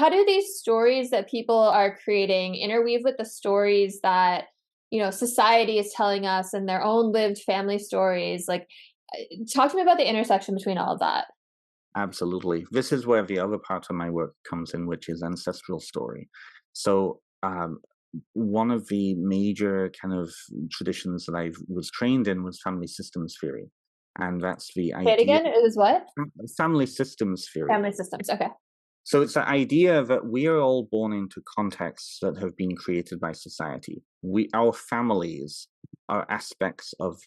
how do these stories that people are creating interweave with the stories that, society is telling us and their own lived family stories? Like, talk to me about the intersection between all of that. Absolutely. This is where the other part of my work comes in, which is ancestral story. So, one of the major kind of traditions that I was trained in was family systems theory. And that's the Say it idea, again. It was what? family systems theory. Family systems. Okay. So it's the idea that we are all born into contexts that have been created by society. Our families are aspects of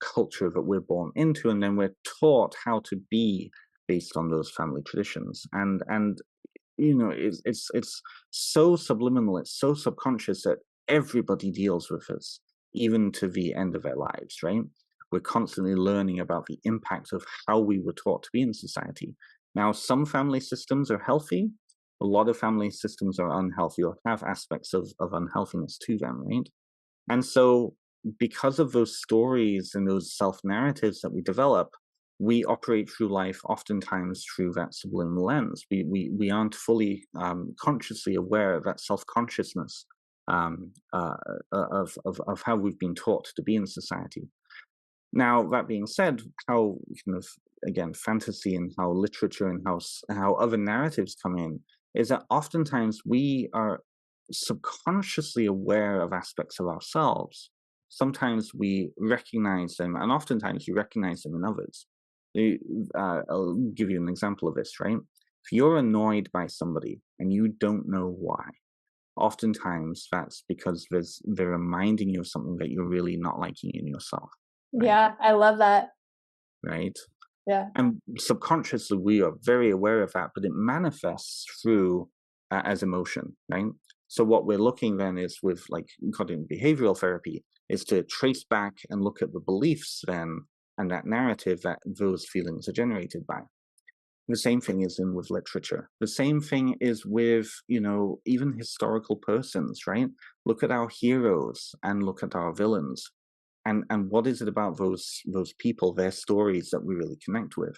culture that we're born into, and then we're taught how to be based on those family traditions. And it's so subliminal, it's so subconscious that everybody deals with this, even to the end of their lives, right? We're constantly learning about the impact of how we were taught to be in society. Now, some family systems are healthy. A lot of family systems are unhealthy or have aspects of unhealthiness to them, right? And so, because of those stories and those self narratives that we develop, we operate through life oftentimes through that subliminal lens. We aren't fully consciously aware of that self consciousness of how we've been taught to be in society. Now, that being said, how kind of again fantasy and how literature and how other narratives come in is that oftentimes we are subconsciously aware of aspects of ourselves. Sometimes we recognize them, and oftentimes you recognize them in others. I'll give you an example of this, right? If you're annoyed by somebody and you don't know why, oftentimes that's because they're reminding you of something that you're really not liking in yourself, right? Yeah, I love that. Right? Yeah. And subconsciously, we are very aware of that, but it manifests through as emotion, right? So what we're looking then is with like cognitive behavioral therapy is to trace back and look at the beliefs then and that narrative that those feelings are generated by. The same thing is in with literature. The same thing is with, even historical persons, right? Look at our heroes and look at our villains. And what is it about those people, their stories that we really connect with?